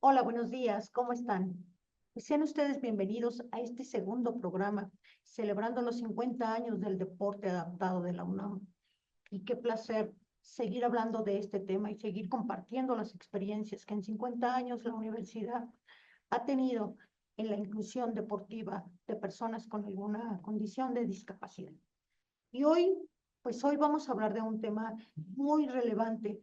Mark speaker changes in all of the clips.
Speaker 1: Hola, buenos días, ¿cómo están? Pues sean ustedes bienvenidos a este segundo programa, celebrando los 50 años del deporte adaptado de la UNAM. Y qué placer seguir hablando de este tema y seguir compartiendo las experiencias que en 50 años la universidad ha tenido en la inclusión deportiva de personas con alguna condición de discapacidad. Y hoy vamos a hablar de un tema muy relevante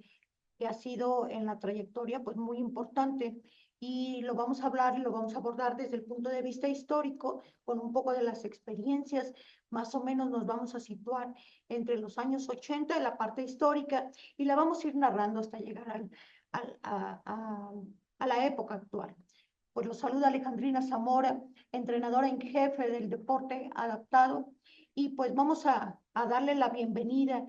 Speaker 1: que ha sido en la trayectoria pues muy importante y lo vamos a hablar y lo vamos a abordar desde el punto de vista histórico con un poco de las experiencias, más o menos nos vamos a situar entre los años 80 en la parte histórica y la vamos a ir narrando hasta llegar al, a la época actual. Pues los saluda Alejandrina Zamora, entrenadora en jefe del deporte adaptado y pues vamos a darle la bienvenida.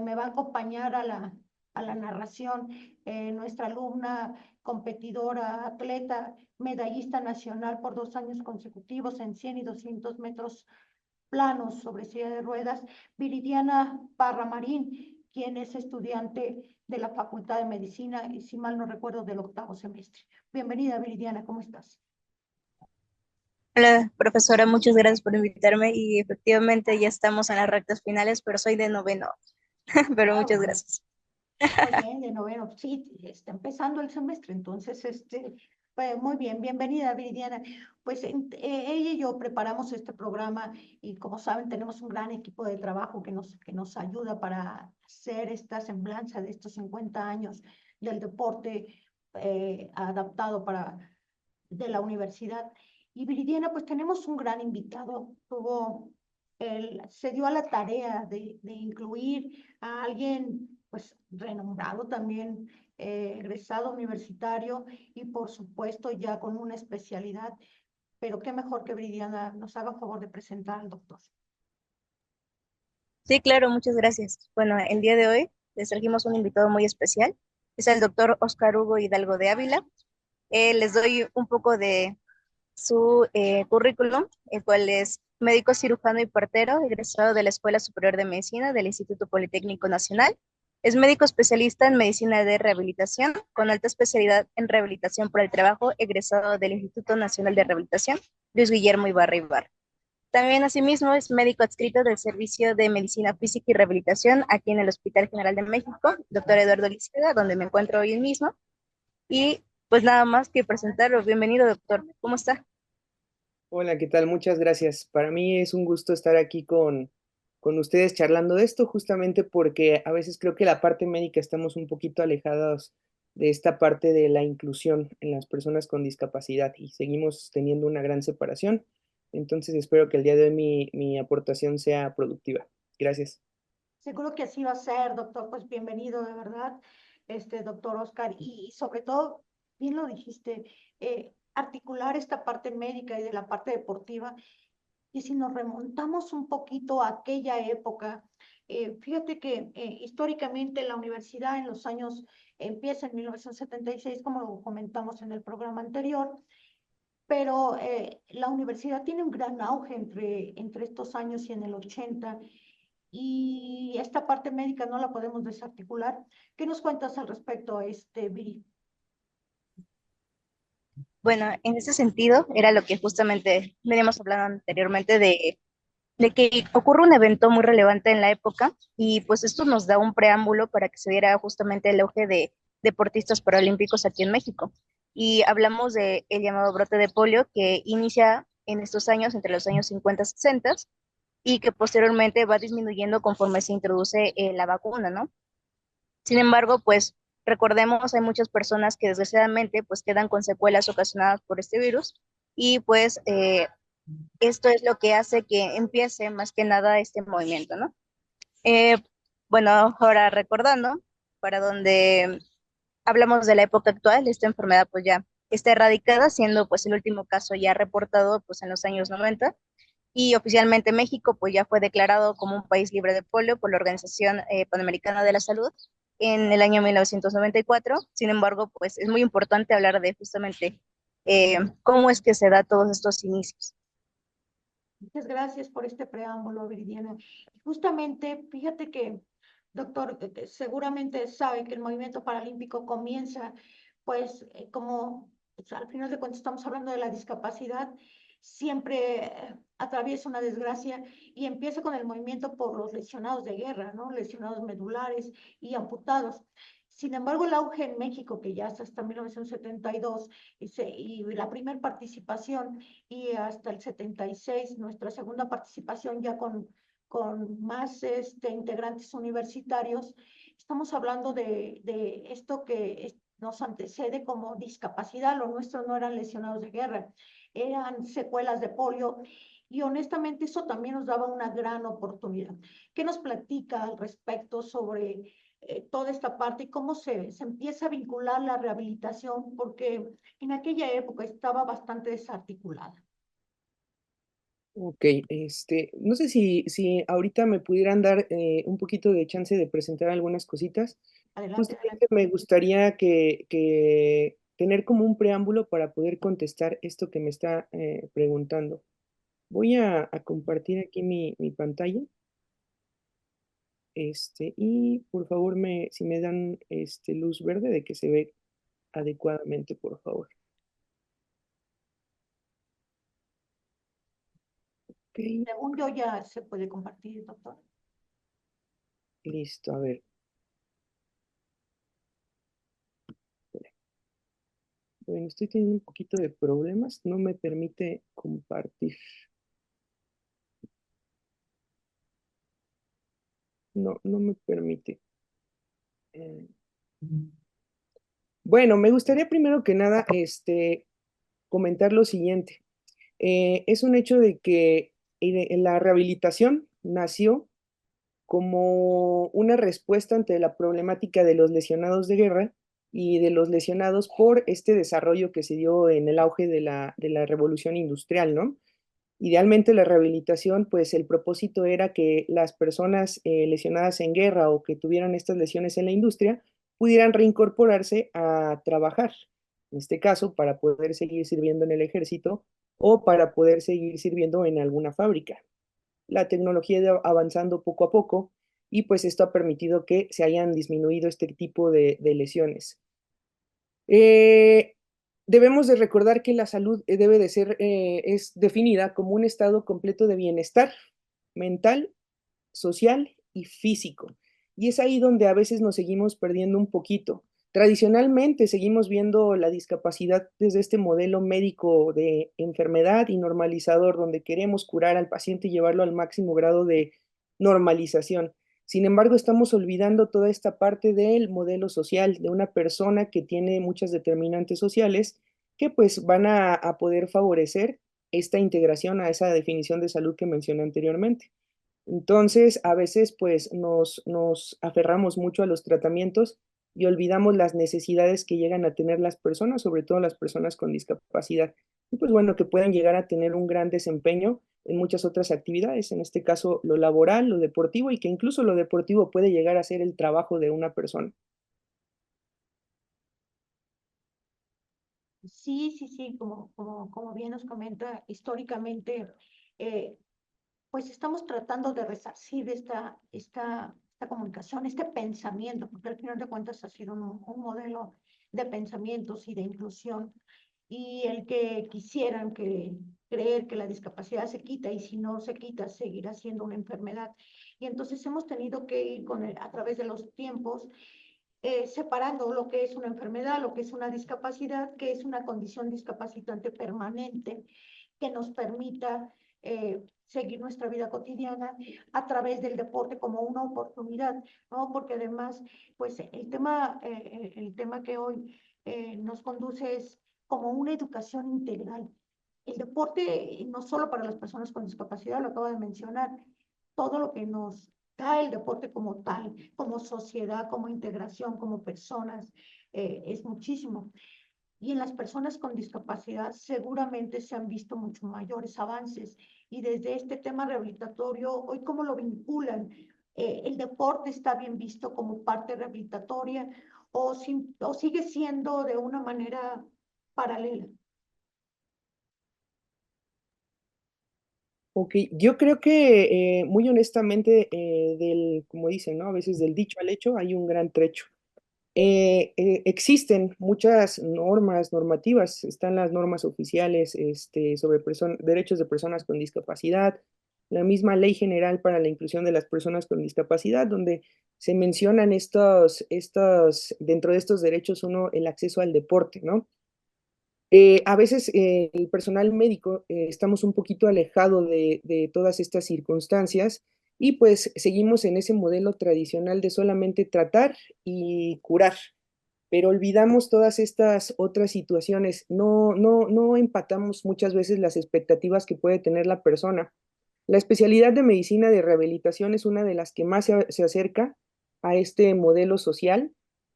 Speaker 1: Me va a acompañar a la narración nuestra alumna, competidora, atleta, medallista nacional por 2 años consecutivos en 100 y 200 metros planos sobre silla de ruedas, Viridiana Parramarín, quien es estudiante de la Facultad de Medicina y, si mal no recuerdo, del 8º semestre. Bienvenida, Viridiana, ¿cómo estás?
Speaker 2: Hola, profesora, muchas gracias por invitarme y efectivamente ya estamos en las rectas finales, pero soy de noveno, pero
Speaker 1: Ah,
Speaker 2: muchas
Speaker 1: bueno,
Speaker 2: gracias.
Speaker 1: muy bien, de noveno. Sí, está empezando el semestre, entonces, pues, muy bien, bienvenida, Viridiana. Pues ella y yo preparamos este programa y como saben, tenemos un gran equipo de trabajo que nos ayuda para hacer esta semblanza de estos 50 años del deporte adaptado de la universidad. Y Viridiana, pues tenemos un gran invitado, se dio a la tarea de incluir a alguien pues renombrado también, egresado universitario y por supuesto ya con una especialidad, pero qué mejor que Viridiana nos haga favor de presentar al doctor.
Speaker 2: Sí, claro, muchas gracias. Bueno, el día de hoy les trajimos un invitado muy especial, es el doctor Oscar Hugo Hidalgo de Ávila. Les doy un poco de su currículum, el cual es médico cirujano y partero, egresado de la Escuela Superior de Medicina del Instituto Politécnico Nacional. Es médico especialista en medicina de rehabilitación, con alta especialidad en rehabilitación por el trabajo, egresado del Instituto Nacional de Rehabilitación, Luis Guillermo Ibarra Ibarra. También, asimismo, es médico adscrito del Servicio de Medicina Física y Rehabilitación aquí en el Hospital General de México, doctor Eduardo Liceda, donde me encuentro hoy mismo. Y pues nada más que presentarlo. Bienvenido, doctor. ¿Cómo está?
Speaker 3: Hola, ¿qué tal? Muchas gracias. Para mí es un gusto estar aquí con ustedes charlando de esto, justamente porque a veces creo que la parte médica estamos un poquito alejados de esta parte de la inclusión en las personas con discapacidad y seguimos teniendo una gran separación. Entonces espero que el día de hoy mi aportación sea productiva. Gracias.
Speaker 1: Seguro que así va a ser, doctor, pues bienvenido de verdad, doctor Oscar, y sobre todo, bien lo dijiste, articular esta parte médica y de la parte deportiva. Y si nos remontamos un poquito a aquella época, fíjate que históricamente la universidad en los años, empieza en 1976, como lo comentamos en el programa anterior, pero la universidad tiene un gran auge entre estos años y en el 80, y esta parte médica no la podemos desarticular. ¿Qué nos cuentas al respecto, Viri?
Speaker 2: Bueno, en ese sentido, era lo que justamente veníamos hablando anteriormente de que ocurre un evento muy relevante en la época y pues esto nos da un preámbulo para que se diera justamente el auge de deportistas paralímpicos aquí en México. Y hablamos de el llamado brote de polio que inicia en estos años, entre los años 50 y 60, y que posteriormente va disminuyendo conforme se introduce la vacuna, ¿no? Sin embargo, pues recordemos, hay muchas personas que desgraciadamente pues quedan con secuelas ocasionadas por este virus y pues esto es lo que hace que empiece más que nada este movimiento, ¿no? Eh, bueno, ahora recordando, para donde hablamos de la época actual, esta enfermedad pues ya está erradicada, siendo pues el último caso ya reportado pues en los años 90 y oficialmente México pues ya fue declarado como un país libre de polio por la Organización Panamericana de la Salud en el año 1994. Sin embargo, pues es muy importante hablar de justamente cómo es que se da todos estos inicios.
Speaker 1: Muchas gracias por este preámbulo, Viridiana. Justamente, fíjate que, doctor, seguramente sabe que el movimiento paralímpico comienza, pues, como pues, al final de cuentas estamos hablando de la discapacidad, siempre atraviesa una desgracia y empieza con el movimiento por los lesionados de guerra, ¿no? Lesionados medulares y amputados. Sin embargo, el auge en México, que ya hasta 1972, y la primera participación, y hasta el 76, nuestra segunda participación ya con más integrantes universitarios, estamos hablando de esto que nos antecede como discapacidad. Lo nuestro no eran lesionados de guerra, eran secuelas de polio. Y honestamente eso también nos daba una gran oportunidad. ¿Qué nos platica al respecto sobre toda esta parte y cómo se empieza a vincular la rehabilitación? Porque en aquella época estaba bastante desarticulada.
Speaker 3: Ok, no sé si ahorita me pudieran dar un poquito de chance de presentar algunas cositas.
Speaker 1: Adelante,
Speaker 3: Justamente
Speaker 1: adelante.
Speaker 3: me gustaría que tener como un preámbulo para poder contestar esto que me está preguntando. Voy a compartir aquí mi pantalla. Y por favor, si me dan luz verde de que se ve adecuadamente, por favor. Ok,
Speaker 1: Según yo ya se puede compartir, doctor.
Speaker 3: listo, a ver. Bueno, estoy teniendo un poquito de problemas, no me permite compartir. No, no me permite. Eh, Bueno, me gustaría primero que nada comentar lo siguiente. Es un hecho de que en la rehabilitación nació como una respuesta ante la problemática de los lesionados de guerra y de los lesionados por este desarrollo que se dio en el auge de la revolución industrial, ¿no? Idealmente la rehabilitación, pues el propósito era que las personas lesionadas en guerra o que tuvieran estas lesiones en la industria pudieran reincorporarse a trabajar, en este caso para poder seguir sirviendo en el ejército o para poder seguir sirviendo en alguna fábrica. La tecnología ha ido avanzando poco a poco y pues esto ha permitido que se hayan disminuido este tipo de lesiones. Eh, Debemos de recordar que la salud debe de ser, es definida como un estado completo de bienestar mental, social y físico. Y es ahí donde a veces nos seguimos perdiendo un poquito. Tradicionalmente seguimos viendo la discapacidad desde este modelo médico de enfermedad y normalizador, donde queremos curar al paciente y llevarlo al máximo grado de normalización. Sin embargo, estamos olvidando toda esta parte del modelo social de una persona que tiene muchas determinantes sociales que pues van a poder favorecer esta integración a esa definición de salud que mencioné anteriormente. Entonces, a veces pues nos aferramos mucho a los tratamientos y olvidamos las necesidades que llegan a tener las personas, sobre todo las personas con discapacidad. Y pues bueno, que pueden llegar a tener un gran desempeño en muchas otras actividades, en este caso lo laboral, lo deportivo, y que incluso lo deportivo puede llegar a ser el trabajo de una persona.
Speaker 1: Sí, sí, sí, como bien nos comenta, históricamente, eh, pues estamos tratando de resarcir esta comunicación, este pensamiento, porque al final de cuentas ha sido un modelo de pensamientos y de inclusión, y el que quisieran creer que la discapacidad se quita y si no se quita seguirá siendo una enfermedad. Y entonces hemos tenido que ir a través de los tiempos separando lo que es una enfermedad, lo que es una discapacidad, que es una condición discapacitante permanente que nos permita seguir nuestra vida cotidiana a través del deporte como una oportunidad, ¿no? Porque además, pues el tema que hoy nos conduce es como una educación integral. El deporte, no solo para las personas con discapacidad, lo acabo de mencionar, todo lo que nos da el deporte como tal, como sociedad, como integración, como personas, es muchísimo. Y en las personas con discapacidad seguramente se han visto mucho mayores avances. Y desde este tema rehabilitatorio, hoy cómo lo vinculan, el deporte está bien visto como parte rehabilitatoria o sigue siendo de una manera paralela.
Speaker 3: Ok, yo creo que muy honestamente, como dicen, ¿no? A veces del dicho al hecho hay un gran trecho. Existen muchas normas, normativas, están las normas oficiales sobre derechos de personas con discapacidad, la misma Ley General para la Inclusión de las Personas con Discapacidad, donde se mencionan dentro de estos derechos, uno, el acceso al deporte, ¿no? A veces el personal médico estamos un poquito alejado de todas estas circunstancias y pues seguimos en ese modelo tradicional de solamente tratar y curar, pero olvidamos todas estas otras situaciones. No empatamos muchas veces las expectativas que puede tener la persona. La especialidad de medicina de rehabilitación es una de las que más se acerca a este modelo social,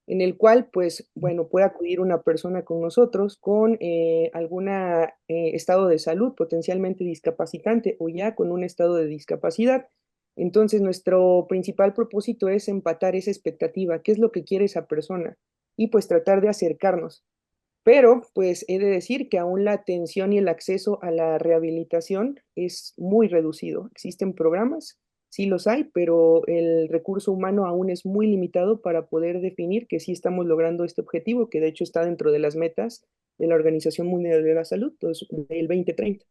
Speaker 3: en el cual, pues, bueno, puede acudir una persona con nosotros con algún estado de salud potencialmente discapacitante o ya con un estado de discapacidad. Entonces, nuestro principal propósito es empatar esa expectativa, qué es lo que quiere esa persona, y pues tratar de acercarnos. Pero, pues, he de decir que aún la atención y el acceso a la rehabilitación es muy reducido. Existen programas, sí los hay, pero el recurso humano aún es muy limitado para poder definir que sí estamos logrando este objetivo, que de hecho está dentro de las metas de la Organización Mundial de la Salud, pues, del 2030.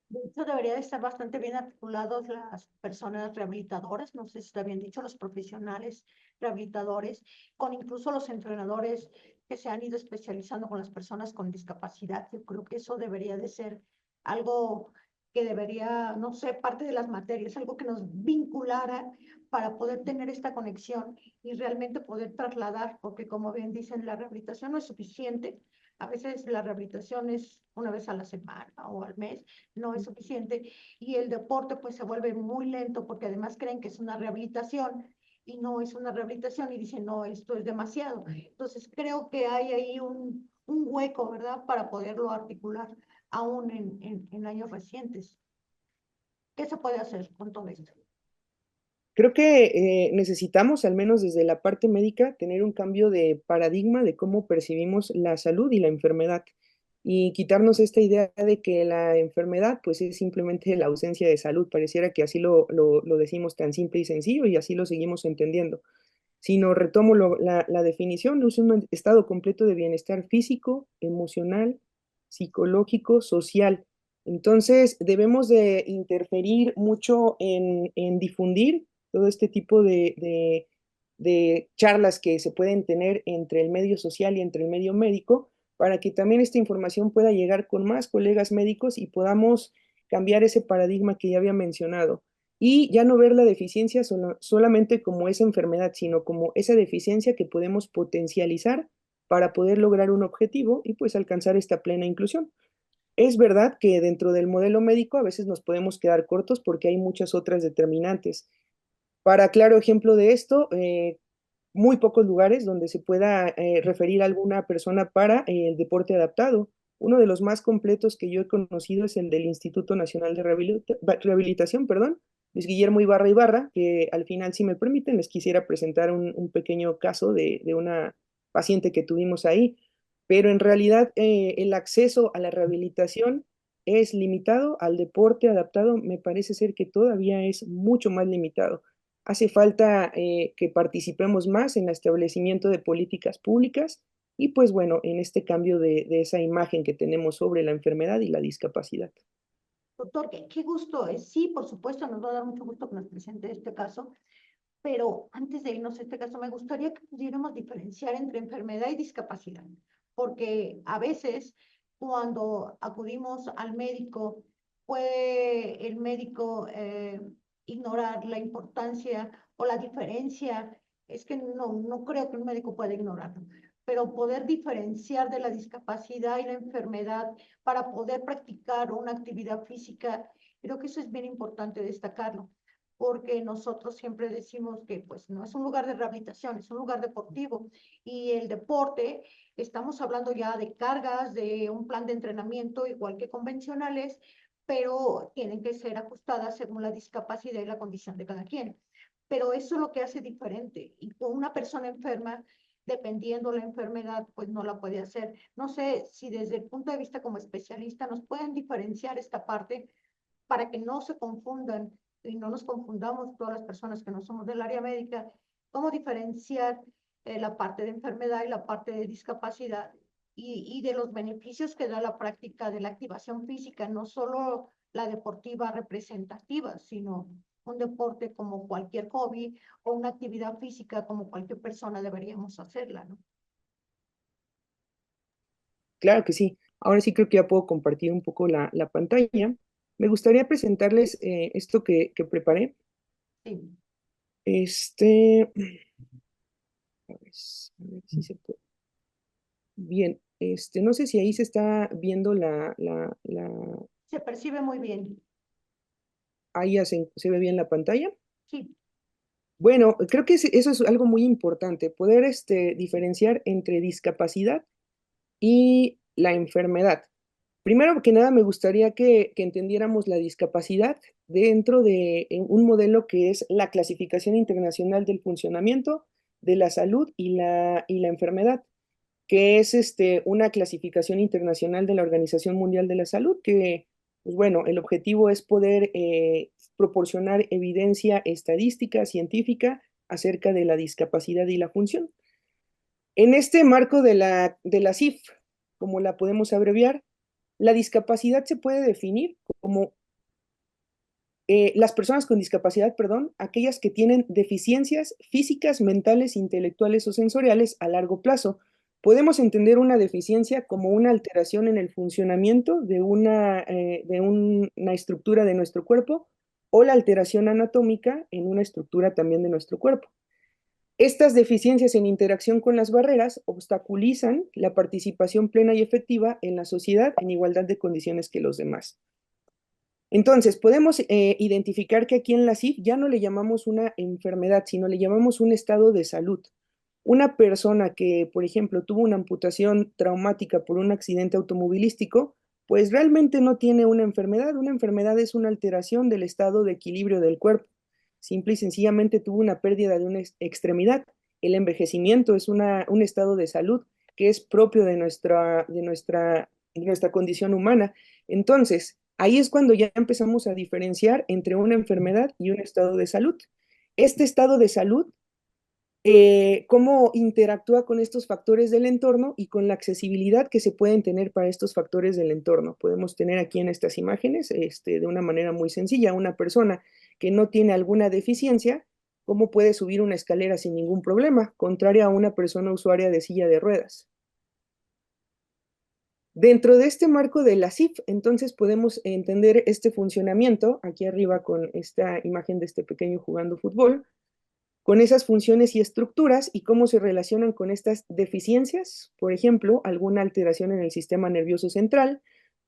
Speaker 1: De hecho, debería de estar bastante bien articulados las personas rehabilitadoras, no sé si está bien dicho, los profesionales rehabilitadores, con incluso los entrenadores que se han ido especializando con las personas con discapacidad. Yo creo que eso debería de ser algo que debería, no sé, parte de las materias, algo que nos vinculara para poder tener esta conexión y realmente poder trasladar, porque como bien dicen, la rehabilitación no es suficiente. A veces la rehabilitación es una vez a la semana o al mes, no es suficiente y el deporte pues se vuelve muy lento porque además creen que es una rehabilitación y no es una rehabilitación y dicen, no, esto es demasiado. Entonces creo que hay ahí un hueco, ¿verdad? Para poderlo articular aún en años recientes. ¿Qué se puede hacer con todo esto?
Speaker 3: Creo que necesitamos, al menos desde la parte médica, tener un cambio de paradigma de cómo percibimos la salud y la enfermedad y quitarnos esta idea de que la enfermedad pues es simplemente la ausencia de salud. Pareciera que así lo decimos tan simple y sencillo y así lo seguimos entendiendo. Sino retomo la definición, es un estado completo de bienestar físico, emocional, psicológico, social. Entonces, debemos de interferir mucho en difundir todo este tipo de charlas que se pueden tener entre el medio social y entre el medio médico, para que también esta información pueda llegar con más colegas médicos y podamos cambiar ese paradigma que ya había mencionado. Y ya no ver la deficiencia solamente como esa enfermedad, sino como esa deficiencia que podemos potencializar para poder lograr un objetivo y pues alcanzar esta plena inclusión. Es verdad que dentro del modelo médico a veces nos podemos quedar cortos porque hay muchas otras determinantes. Para claro ejemplo de esto, muy pocos lugares donde se pueda referir a alguna persona para el deporte adaptado. Uno de los más completos que yo he conocido es el del Instituto Nacional de Rehabilitación, perdón, Luis Guillermo Ibarra Ibarra, que al final, si me permiten, les quisiera presentar un pequeño caso de una paciente que tuvimos ahí, pero en realidad el acceso a la rehabilitación es limitado, al deporte adaptado me parece ser que todavía es mucho más limitado. Hace falta que participemos más en el establecimiento de políticas públicas y pues bueno, en este cambio de esa imagen que tenemos sobre la enfermedad y la discapacidad.
Speaker 1: Doctor, qué gusto es. Sí, por supuesto, nos va a dar mucho gusto que nos presente este caso, pero antes de irnos a este caso, me gustaría que pudiéramos diferenciar entre enfermedad y discapacidad, porque a veces cuando acudimos al médico, puede el médico ignorar la importancia o la diferencia. Es que no creo que un médico pueda ignorarlo, pero poder diferenciar de la discapacidad y la enfermedad para poder practicar una actividad física, creo que eso es bien importante destacarlo porque nosotros siempre decimos que pues no es un lugar de rehabilitación, es un lugar deportivo y el deporte, estamos hablando ya de cargas, de un plan de entrenamiento igual que convencionales, pero tienen que ser ajustadas según la discapacidad y la condición de cada quien. Pero eso es lo que hace diferente y con una persona enferma, dependiendo la enfermedad, pues no la puede hacer. No sé si desde el punto de vista como especialista nos pueden diferenciar esta parte para que no se confundan y no nos confundamos todas las personas que no somos del área médica, cómo diferenciar la parte de enfermedad y la parte de discapacidad y de los beneficios que da la práctica de la activación física, no solo la deportiva representativa, sino un deporte como cualquier hobby o una actividad física como cualquier persona deberíamos hacerla, ¿no?
Speaker 3: Claro que sí. Ahora sí creo que ya puedo compartir un poco la pantalla. Me gustaría presentarles esto que preparé.
Speaker 1: Sí.
Speaker 3: Este, a ver si se puede. Bien, no sé si ahí se está viendo
Speaker 1: Se percibe muy bien.
Speaker 3: ahí ya se ve bien la pantalla.
Speaker 1: Sí,
Speaker 3: Bueno, creo que eso es algo muy importante, poder diferenciar entre discapacidad y la enfermedad. Primero que nada, me gustaría que entendiéramos la discapacidad dentro de un modelo que es la Clasificación Internacional del Funcionamiento de la Salud y la Enfermedad, que es una clasificación internacional de la Organización Mundial de la Salud, que, pues bueno, el objetivo es poder proporcionar evidencia estadística, científica, acerca de la discapacidad y la función. En este marco de la CIF, como la podemos abreviar, la discapacidad se puede definir como las personas con discapacidad, perdón, aquellas que tienen deficiencias físicas, mentales, intelectuales o sensoriales a largo plazo. Podemos entender una deficiencia como una alteración en el funcionamiento una estructura de nuestro cuerpo o la alteración anatómica en una estructura también de nuestro cuerpo. Estas deficiencias en interacción con las barreras obstaculizan la participación plena y efectiva en la sociedad en igualdad de condiciones que los demás. Entonces, podemos identificar que aquí en la CIF ya no le llamamos una enfermedad, sino le llamamos un estado de salud. Una persona que, por ejemplo, tuvo una amputación traumática por un accidente automovilístico, pues realmente no tiene una enfermedad. Una enfermedad es una alteración del estado de equilibrio del cuerpo. Simple y sencillamente tuvo una pérdida de una extremidad. El envejecimiento es un estado de salud que es propio de nuestra condición humana. Entonces, ahí es cuando ya empezamos a diferenciar entre una enfermedad y un estado de salud. Este estado de salud, cómo interactúa con estos factores del entorno y con la accesibilidad que se pueden tener para estos factores del entorno. Podemos tener aquí en estas imágenes, de una manera muy sencilla, una persona que no tiene alguna deficiencia, cómo puede subir una escalera sin ningún problema, contrario a una persona usuaria de silla de ruedas. Dentro de este marco de la CIF, entonces podemos entender este funcionamiento, aquí arriba con esta imagen de este pequeño jugando fútbol, con esas funciones y estructuras y cómo se relacionan con estas deficiencias, por ejemplo, alguna alteración en el sistema nervioso central,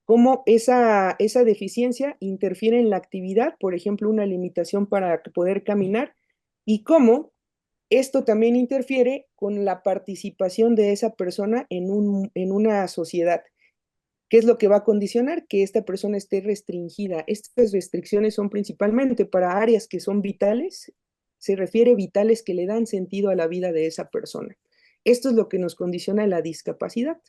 Speaker 3: cómo esa deficiencia interfiere en la actividad, por ejemplo, una limitación para poder caminar, y cómo esto también interfiere con la participación de esa persona en una sociedad. ¿Qué es lo que va a condicionar? Que esta persona esté restringida. Estas restricciones son principalmente para áreas que son vitales, se refiere vitales que le dan sentido a la vida de esa persona. Esto es lo que nos condiciona la discapacidad.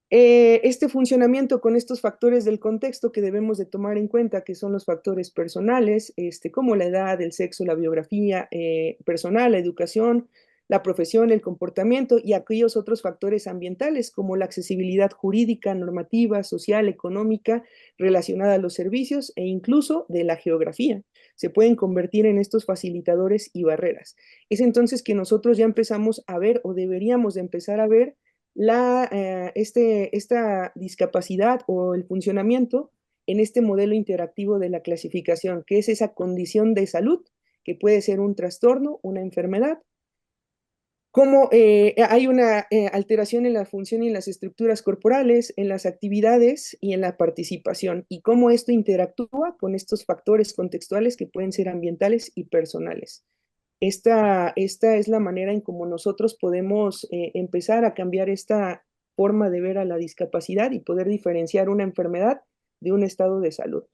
Speaker 3: Este funcionamiento con estos factores del contexto que debemos de tomar en cuenta, que son los factores personales, como la edad, el sexo, la biografía personal, la educación, la profesión, el comportamiento y aquellos otros factores ambientales como la accesibilidad jurídica, normativa, social, económica, relacionada a los servicios e incluso de la geografía. Se pueden convertir en estos facilitadores y barreras. Es entonces que nosotros ya empezamos a ver o deberíamos de empezar a ver esta discapacidad o el funcionamiento en este modelo interactivo de la clasificación, que es esa condición de salud, que puede ser un trastorno, una enfermedad, cómo hay una alteración en la función y en las estructuras corporales, en las actividades y en la participación, y cómo esto interactúa con estos factores contextuales que pueden ser ambientales y personales. Esta es la manera en cómo nosotros podemos empezar a cambiar esta forma de ver a la discapacidad y poder diferenciar una enfermedad de un estado de salud.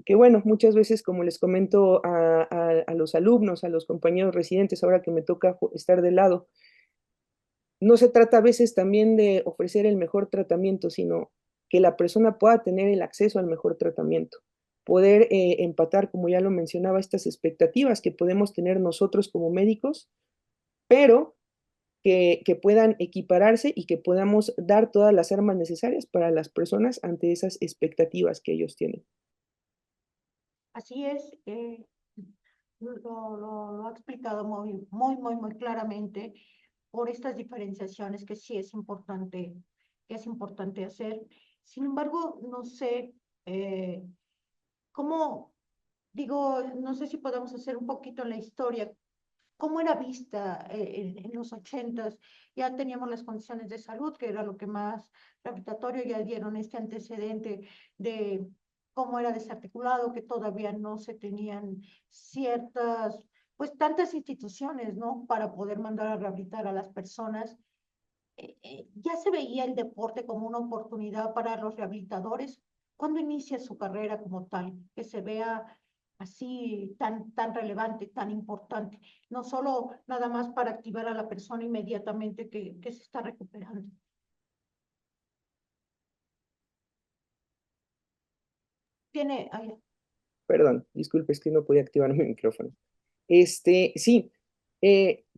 Speaker 3: Que bueno, muchas veces, como les comento a los alumnos, a los compañeros residentes, ahora que me toca estar de lado, no se trata a veces también de ofrecer el mejor tratamiento, sino que la persona pueda tener el acceso al mejor tratamiento, poder empatar, como ya lo mencionaba, estas expectativas que podemos tener nosotros como médicos, pero que puedan equipararse y que podamos dar todas las armas necesarias para las personas ante esas expectativas que ellos tienen.
Speaker 1: Así es, lo ha explicado muy claramente por estas diferenciaciones que sí es importante hacer. Sin embargo, no sé cómo, digo, no sé si podemos hacer un poquito la historia. ¿Cómo era vista en los ochentas? Ya teníamos las condiciones de salud, que era lo que más gravitatorio, ya dieron este antecedente de cómo era desarticulado, que todavía no se tenían ciertas, pues tantas instituciones, ¿no? Para poder mandar a rehabilitar a las personas. Ya se veía el deporte como una oportunidad para los rehabilitadores. ¿Cuándo inicia su carrera como tal? Que se vea así tan relevante, tan importante, no solo nada más para activar a la persona inmediatamente que se está recuperando. Tiene, ay,
Speaker 3: Perdón, disculpe, es que no podía activar mi micrófono. Sí,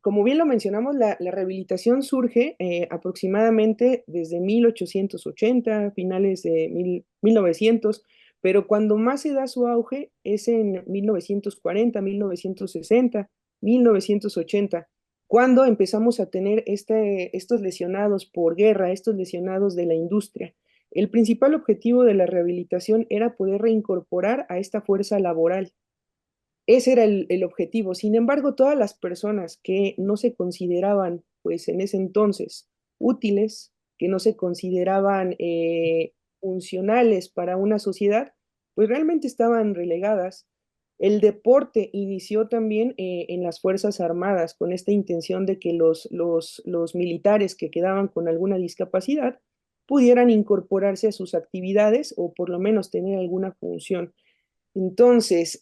Speaker 3: como bien lo mencionamos, la rehabilitación surge aproximadamente desde 1880, finales de 1900, pero cuando más se da su auge es en 1940, 1960, 1980, cuando empezamos a tener estos lesionados por guerra, estos lesionados de la industria. El principal objetivo de la rehabilitación era poder reincorporar a esta fuerza laboral. Ese era el objetivo. Sin embargo, todas las personas que no se consideraban, pues en ese entonces, útiles, que no se consideraban funcionales para una sociedad, pues realmente estaban relegadas. El deporte inició también en las Fuerzas Armadas con esta intención de que los militares que quedaban con alguna discapacidad pudieran incorporarse a sus actividades o por lo menos tener alguna función. Entonces,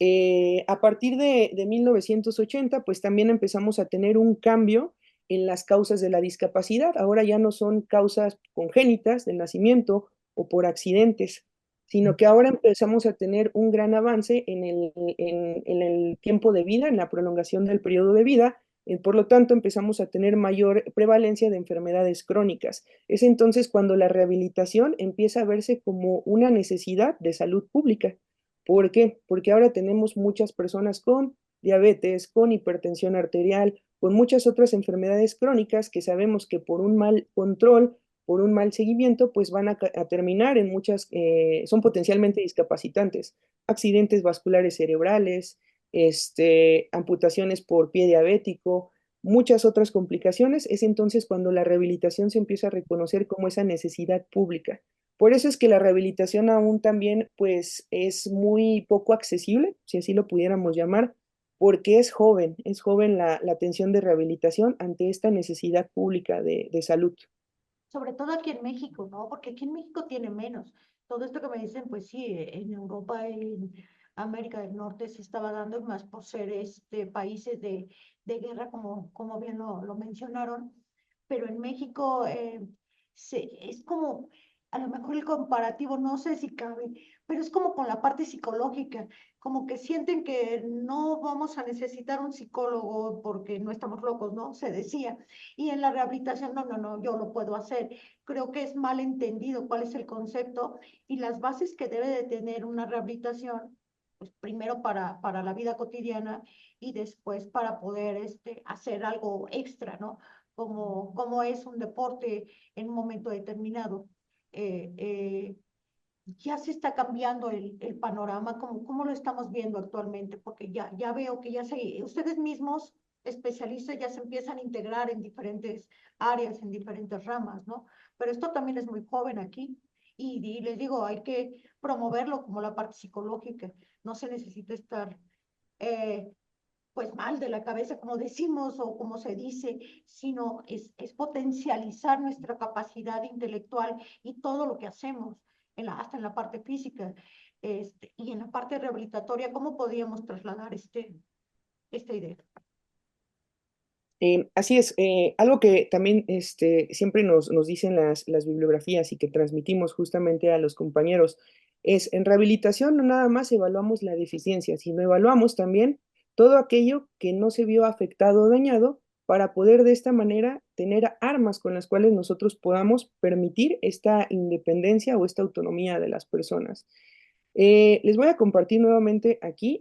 Speaker 3: a partir de 1980, pues también empezamos a tener un cambio en las causas de la discapacidad. Ahora ya no son causas congénitas del nacimiento o por accidentes, sino que ahora empezamos a tener un gran avance en el tiempo de vida, en la prolongación del periodo de vida. Por lo tanto, empezamos a tener mayor prevalencia de enfermedades crónicas. Es entonces cuando la rehabilitación empieza a verse como una necesidad de salud pública. ¿Por qué? Porque ahora tenemos muchas personas con diabetes, con hipertensión arterial, con muchas otras enfermedades crónicas que sabemos que por un mal control, por un mal seguimiento, pues van a terminar en muchas, son potencialmente discapacitantes, accidentes vasculares cerebrales, amputaciones por pie diabético, muchas otras complicaciones. Es entonces cuando la rehabilitación se empieza a reconocer como esa necesidad pública. Por eso es que la rehabilitación aún también pues es muy poco accesible, si así lo pudiéramos llamar, porque es joven la atención de rehabilitación ante esta necesidad pública de salud.
Speaker 1: sobre todo aquí en México, ¿no? Porque aquí en México tiene menos. Todo esto que me dicen, pues sí, en Europa, en América del Norte se estaba dando más por ser países de guerra, como bien lo mencionaron, pero en México es como, a lo mejor el comparativo, no sé si cabe, pero es como con la parte psicológica, como que sienten que no vamos a necesitar un psicólogo porque no estamos locos, ¿no? Se decía. Y en la rehabilitación, no, yo lo puedo hacer. Creo que es mal entendido cuál es el concepto y las bases que debe de tener una rehabilitación, pues primero para la vida cotidiana y después para poder hacer algo extra, ¿no? Como es un deporte en un momento determinado. Eh, eh, ya se está cambiando el panorama, cómo lo estamos viendo actualmente, porque ya veo que ustedes mismos, especialistas, ya se empiezan a integrar en diferentes áreas, en diferentes ramas, ¿no? Pero esto también es muy joven aquí y les digo, hay que promoverlo como la parte psicológica, no se necesita estar eh, pues mal de la cabeza, como decimos o como se dice, sino es potencializar nuestra capacidad intelectual y todo lo que hacemos, hasta en la parte física y en la parte rehabilitatoria, ¿cómo podríamos trasladar esta idea?
Speaker 3: Así es, algo que también siempre nos dicen las bibliografías y que transmitimos justamente a los compañeros es, en rehabilitación no nada más evaluamos la deficiencia, sino evaluamos también todo aquello que no se vio afectado o dañado para poder de esta manera tener armas con las cuales nosotros podamos permitir esta independencia o esta autonomía de las personas. Les voy a compartir nuevamente aquí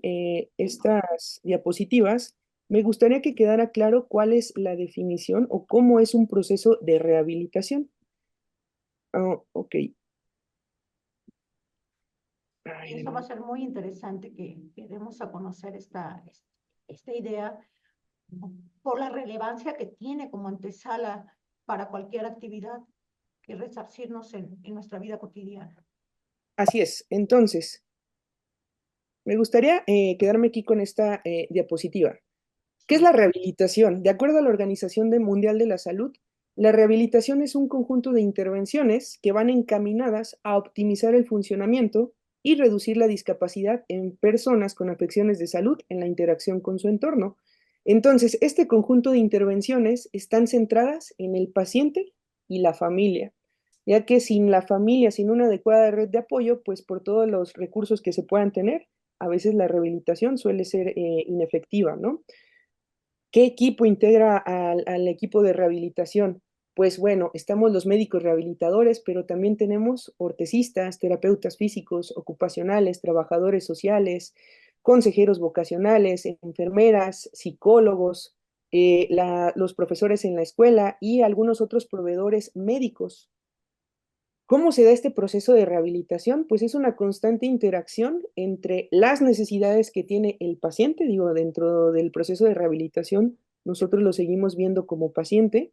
Speaker 3: estas diapositivas. Me gustaría que quedara claro cuál es la definición o cómo es un proceso de rehabilitación. Ok.
Speaker 1: Y eso va a ser muy interesante que demos a conocer esta idea por la relevancia que tiene como antesala para cualquier actividad que resarcirnos en nuestra vida cotidiana.
Speaker 3: Así es. Entonces, me gustaría quedarme aquí con esta diapositiva. ¿Qué es la rehabilitación? De acuerdo a la Organización Mundial de la Salud, la rehabilitación es un conjunto de intervenciones que van encaminadas a optimizar el funcionamiento y reducir la discapacidad en personas con afecciones de salud en la interacción con su entorno. Entonces, este conjunto de intervenciones están centradas en el paciente y la familia, ya que sin la familia, sin una adecuada red de apoyo, pues por todos los recursos que se puedan tener, a veces la rehabilitación suele ser inefectiva, ¿no? ¿Qué equipo integra al equipo de rehabilitación? Pues bueno, estamos los médicos rehabilitadores, pero también tenemos ortesistas, terapeutas físicos, ocupacionales, trabajadores sociales, consejeros vocacionales, enfermeras, psicólogos, los profesores en la escuela y algunos otros proveedores médicos. ¿Cómo se da este proceso de rehabilitación? Pues es una constante interacción entre las necesidades que tiene el paciente, digo, dentro del proceso de rehabilitación, nosotros lo seguimos viendo como paciente,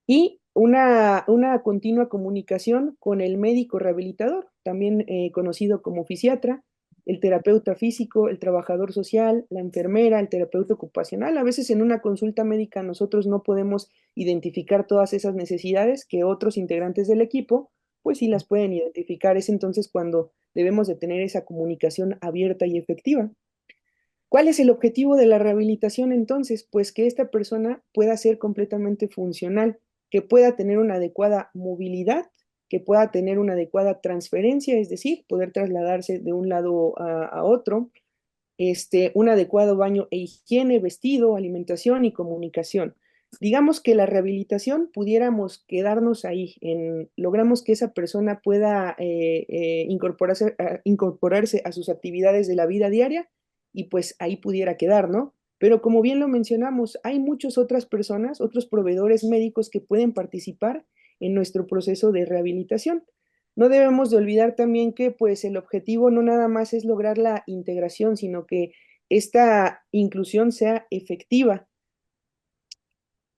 Speaker 3: y una continua comunicación con el médico rehabilitador, también conocido como fisiatra, el terapeuta físico, el trabajador social, la enfermera, el terapeuta ocupacional. A veces en una consulta médica nosotros no podemos identificar todas esas necesidades que otros integrantes del equipo, pues sí las pueden identificar. Es entonces cuando debemos de tener esa comunicación abierta y efectiva. ¿Cuál es el objetivo de la rehabilitación entonces? Pues que esta persona pueda ser completamente funcional, que pueda tener una adecuada movilidad, que pueda tener una adecuada transferencia, es decir, poder trasladarse de un lado a otro, un adecuado baño e higiene, vestido, alimentación y comunicación. Digamos que la rehabilitación pudiéramos quedarnos ahí, logramos que esa persona pueda incorporarse a sus actividades de la vida diaria y pues ahí pudiera quedar, ¿no? Pero como bien lo mencionamos, hay muchas otras personas, otros proveedores médicos que pueden participar en nuestro proceso de rehabilitación. No debemos de olvidar también que pues el objetivo no nada más es lograr la integración, sino que esta inclusión sea efectiva.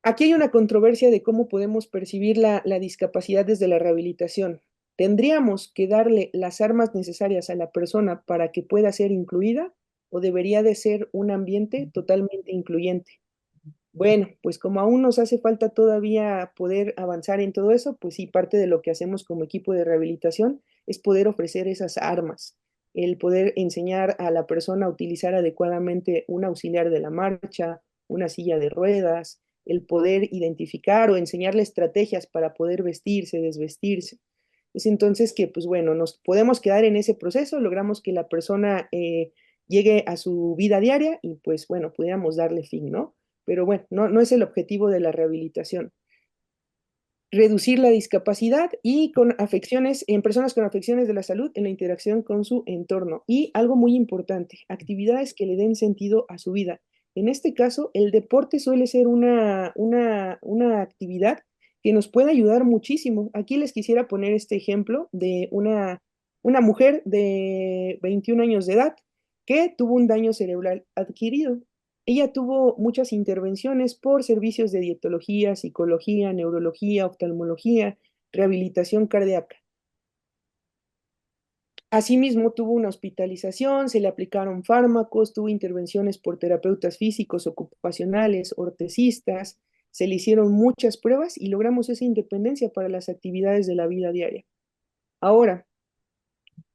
Speaker 3: Aquí hay una controversia de cómo podemos percibir la discapacidad desde la rehabilitación. ¿Tendríamos que darle las armas necesarias a la persona para que pueda ser incluida o debería de ser un ambiente totalmente incluyente? Bueno, pues como aún nos hace falta todavía poder avanzar en todo eso, pues sí, parte de lo que hacemos como equipo de rehabilitación es poder ofrecer esas armas, el poder enseñar a la persona a utilizar adecuadamente un auxiliar de la marcha, una silla de ruedas, el poder identificar o enseñarle estrategias para poder vestirse, desvestirse. Es entonces que, pues bueno, nos podemos quedar en ese proceso, logramos que la persona llegue a su vida diaria y pues bueno, pudiéramos darle fin, ¿no? Pero bueno, no es el objetivo de la rehabilitación. Reducir la discapacidad y con afecciones, en personas con afecciones de la salud en la interacción con su entorno. Y algo muy importante, actividades que le den sentido a su vida. En este caso, el deporte suele ser una actividad que nos puede ayudar muchísimo. Aquí les quisiera poner este ejemplo de una mujer de 21 años de edad que tuvo un daño cerebral adquirido. Ella tuvo muchas intervenciones por servicios de dietología, psicología, neurología, oftalmología, rehabilitación cardíaca. Asimismo, tuvo una hospitalización, se le aplicaron fármacos, tuvo intervenciones por terapeutas físicos, ocupacionales, ortesistas, se le hicieron muchas pruebas y logramos esa independencia para las actividades de la vida diaria. Ahora,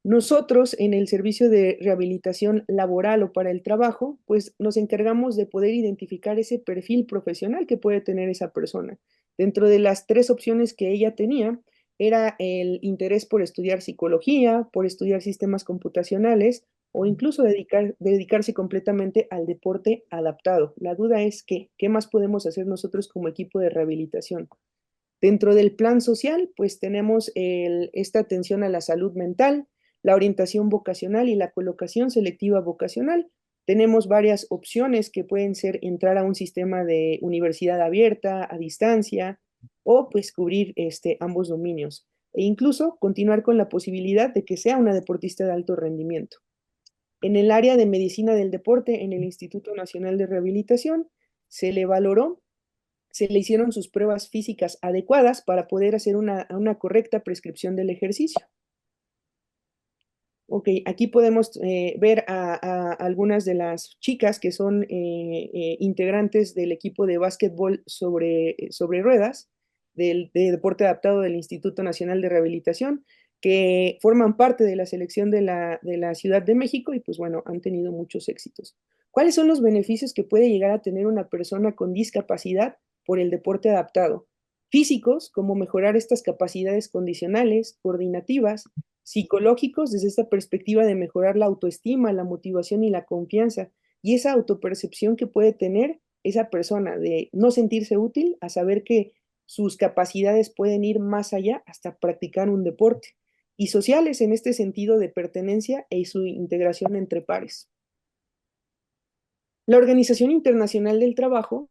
Speaker 3: nosotros en el servicio de rehabilitación laboral o para el trabajo, pues nos encargamos de poder identificar ese perfil profesional que puede tener esa persona. Dentro de las tres opciones que ella tenía, era el interés por estudiar psicología, por estudiar sistemas computacionales o incluso dedicarse completamente al deporte adaptado. La duda es ¿qué más podemos hacer nosotros como equipo de rehabilitación? Dentro del plan social, pues tenemos esta atención a la salud mental, la orientación vocacional y la colocación selectiva vocacional. Tenemos varias opciones que pueden ser entrar a un sistema de universidad abierta, a distancia, o pues cubrir ambos dominios, e incluso continuar con la posibilidad de que sea una deportista de alto rendimiento. En el área de medicina del deporte, en el Instituto Nacional de Rehabilitación, se le valoró, se le hicieron sus pruebas físicas adecuadas para poder hacer una correcta prescripción del ejercicio. Ok, aquí podemos ver a algunas de las chicas que son integrantes del equipo de básquetbol sobre ruedas de deporte adaptado del Instituto Nacional de Rehabilitación, que forman parte de la selección de la Ciudad de México y pues bueno, han tenido muchos éxitos. ¿Cuáles son los beneficios que puede llegar a tener una persona con discapacidad por el deporte adaptado? Físicos, como mejorar estas capacidades condicionales, coordinativas, psicológicos desde esta perspectiva de mejorar la autoestima, la motivación y la confianza, y esa autopercepción que puede tener esa persona de no sentirse útil a saber que sus capacidades pueden ir más allá hasta practicar un deporte, y sociales en este sentido de pertenencia e su integración entre pares. La Organización Internacional del Trabajo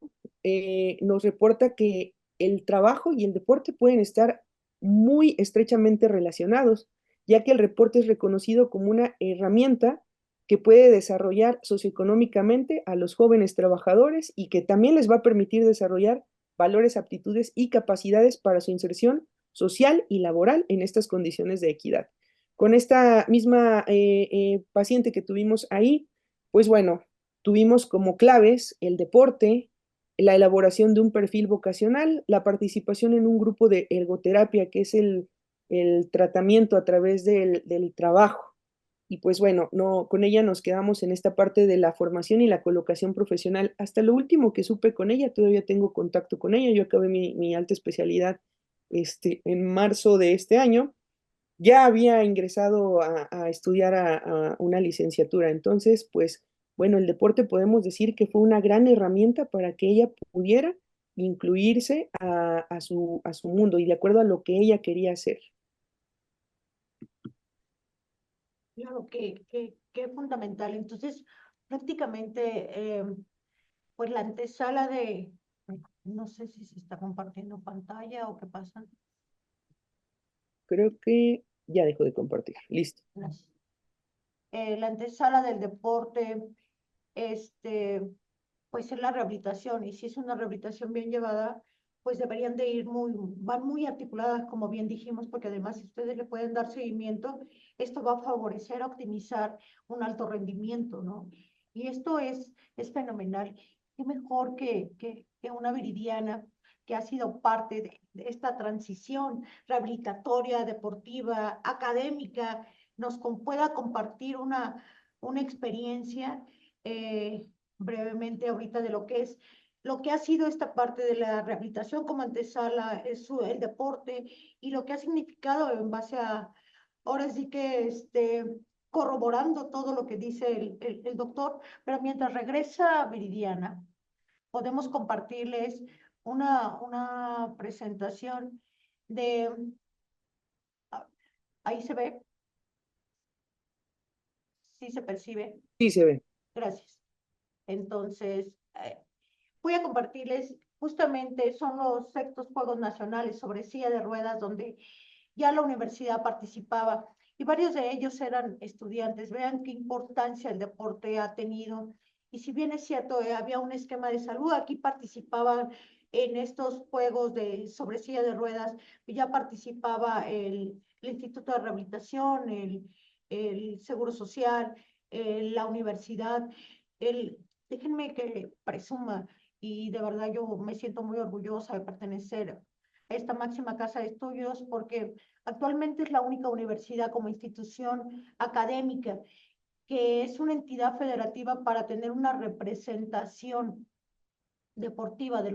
Speaker 3: nos reporta que el trabajo y el deporte pueden estar muy estrechamente relacionados, ya que el deporte es reconocido como una herramienta que puede desarrollar socioeconómicamente a los jóvenes trabajadores y que también les va a permitir desarrollar valores, aptitudes y capacidades para su inserción social y laboral en estas condiciones de equidad. Con esta misma paciente que tuvimos ahí, pues bueno, tuvimos como claves el deporte, la elaboración de un perfil vocacional, la participación en un grupo de ergoterapia, que es el tratamiento a través del trabajo. Y pues bueno, no, con ella nos quedamos en esta parte de la formación y la colocación profesional. Hasta lo último que supe con ella, todavía tengo contacto con ella. Yo acabé mi alta especialidad en marzo de este año. Ya había ingresado a estudiar a una licenciatura. Entonces, pues bueno, el deporte podemos decir que fue una gran herramienta para que ella pudiera incluirse a su mundo y de acuerdo a lo que ella quería hacer.
Speaker 1: Claro, que fundamental. Entonces, prácticamente, pues la antesala de, no sé si se está compartiendo pantalla o qué pasa.
Speaker 3: Creo que ya dejó de compartir. Listo.
Speaker 1: Gracias. La antesala del deporte, este, pues es la rehabilitación, y si es una rehabilitación bien llevada, pues deberían de ir van muy articuladas, como bien dijimos, porque además si ustedes le pueden dar seguimiento, esto va a favorecer, optimizar un alto rendimiento, ¿no? Y esto es fenomenal. Qué mejor que una Viridiana que ha sido parte de esta transición rehabilitatoria, deportiva, académica, pueda compartir una experiencia brevemente ahorita de lo que ha sido esta parte de la rehabilitación como antesala, el deporte y lo que ha significado en base a, ahora sí que corroborando todo lo que dice el doctor, pero mientras regresa Viridiana, podemos compartirles una presentación de, ah, ahí se ve, sí se percibe,
Speaker 3: Sí, se ve.
Speaker 1: gracias. Entonces, voy a compartirles justamente son los sextos Juegos Nacionales sobre silla de ruedas donde ya la universidad participaba y varios de ellos eran estudiantes. Vean qué importancia el deporte ha tenido. Y si bien es cierto, había un esquema de salud, aquí participaban en estos juegos sobre silla de ruedas, ya participaba el Instituto de Rehabilitación, el Seguro Social, la universidad. Déjenme que presuma, y de verdad yo me siento muy orgullosa de pertenecer a esta máxima casa de estudios porque actualmente es la única universidad como institución académica que es una entidad federativa para tener una representación deportiva de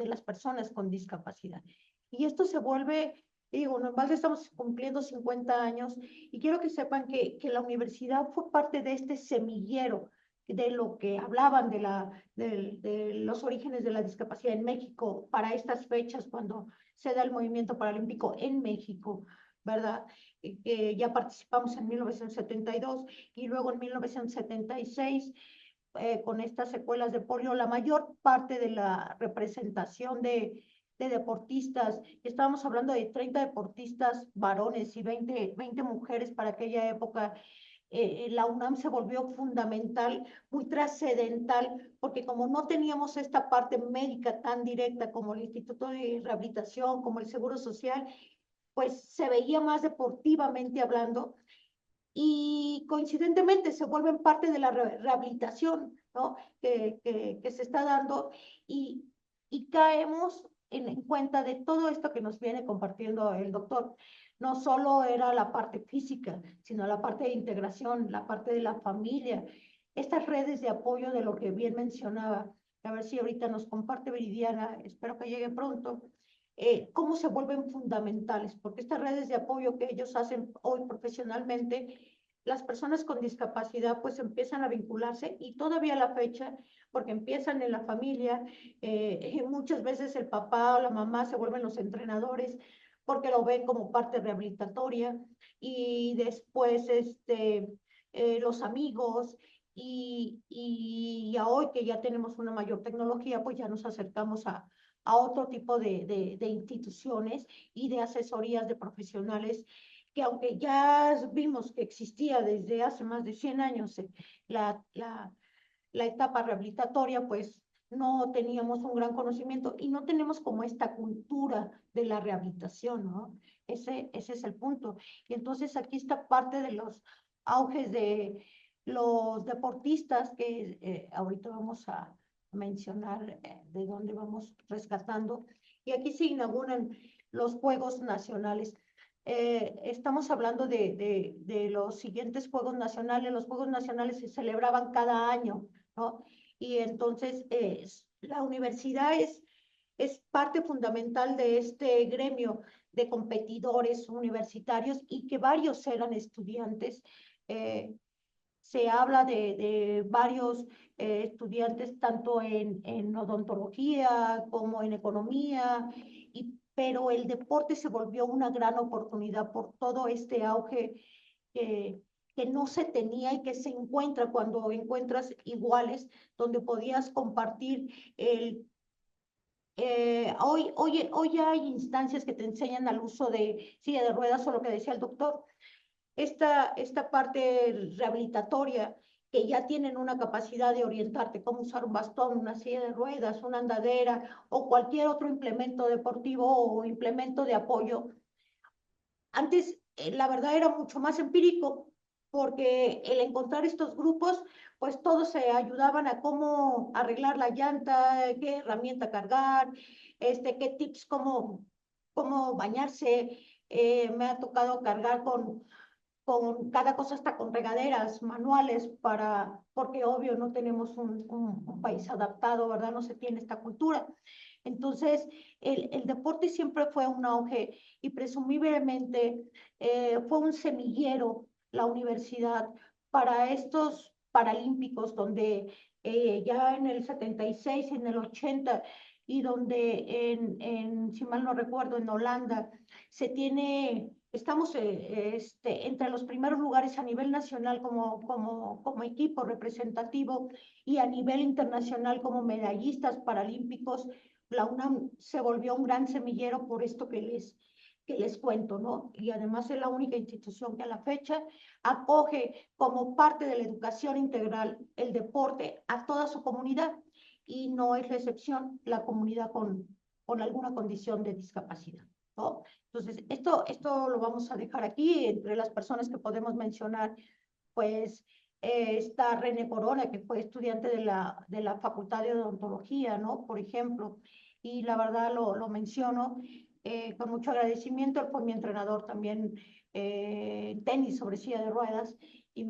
Speaker 1: las personas con discapacidad. Y esto se vuelve Y digo, nomás estamos cumpliendo 50 años y quiero que sepan que la universidad fue parte de este semillero de lo que hablaban de los orígenes de la discapacidad en México para estas fechas, cuando se da el movimiento paralímpico en México, ¿verdad? Ya participamos en 1972 y luego en 1976 con estas secuelas de polio, la mayor parte de la representación de deportistas, estábamos hablando de 30 deportistas varones y 20 mujeres para aquella época. La UNAM se volvió fundamental, muy trascendental, porque como no teníamos esta parte médica tan directa como el Instituto de Rehabilitación, como el Seguro Social, pues se veía más deportivamente hablando y coincidentemente se vuelven parte de la rehabilitación, ¿no? Que se está dando y, y caemos en cuenta de todo esto que nos viene compartiendo el doctor. No solo era la parte física, sino la parte de integración, la parte de la familia, estas redes de apoyo de lo que bien mencionaba. A ver si ahorita nos comparte Viridiana, espero que llegue pronto. Cómo se vuelven fundamentales, porque estas redes de apoyo que ellos hacen hoy profesionalmente, las personas con discapacidad pues empiezan a vincularse y todavía a la fecha, porque empiezan en la familia, muchas veces el papá o la mamá se vuelven los entrenadores porque lo ven como parte rehabilitatoria y después los amigos y a hoy que ya tenemos una mayor tecnología, pues ya nos acercamos a otro tipo de instituciones y de asesorías de profesionales que aunque ya vimos que existía desde hace más de 100 años la, la, la etapa rehabilitatoria, pues no teníamos un gran conocimiento y no tenemos como esta cultura de la rehabilitación, ¿no? Ese es el punto. Y entonces aquí está parte de los auges de los deportistas que ahorita vamos a mencionar de dónde vamos rescatando. Y aquí se inauguran los Juegos Nacionales. Estamos hablando de los siguientes Juegos Nacionales. Los Juegos Nacionales se celebraban cada año, ¿no? Y entonces la universidad es parte fundamental de este gremio de competidores universitarios y que varios eran estudiantes. Se habla de varios estudiantes tanto en odontología como en economía, pero el deporte se volvió una gran oportunidad por todo este auge que, que no se tenía y que se encuentra cuando encuentras iguales, donde podías compartir hoy hay instancias que te enseñan al uso de silla de ruedas o lo que decía el doctor, esta parte rehabilitatoria que ya tienen una capacidad de orientarte, cómo usar un bastón, una silla de ruedas, una andadera o cualquier otro implemento deportivo o implemento de apoyo. Antes, la verdad, era mucho más empírico, porque el encontrar estos grupos, pues todos se ayudaban a cómo arreglar la llanta, qué herramienta cargar, qué tips, cómo bañarse. Me ha tocado cargar con cada cosa hasta con regaderas manuales porque obvio no tenemos un país adaptado, ¿verdad? No se tiene esta cultura. Entonces, el deporte siempre fue un auge y presumiblemente fue un semillero la universidad para estos paralímpicos donde ya en el 76, en el 80 y donde si mal no recuerdo, en Holanda estamos entre los primeros lugares a nivel nacional como equipo representativo y a nivel internacional como medallistas paralímpicos. La UNAM se volvió un gran semillero por esto que les cuento, ¿no? Y además es la única institución que a la fecha acoge como parte de la educación integral el deporte a toda su comunidad y no es la excepción la comunidad con alguna condición de discapacidad, ¿no? Entonces, esto lo vamos a dejar aquí. Entre las personas que podemos mencionar, pues está René Corona, que fue estudiante de la Facultad de Odontología, ¿no? Por ejemplo, y la verdad lo menciono con mucho agradecimiento. Él fue mi entrenador también en tenis sobre silla de ruedas y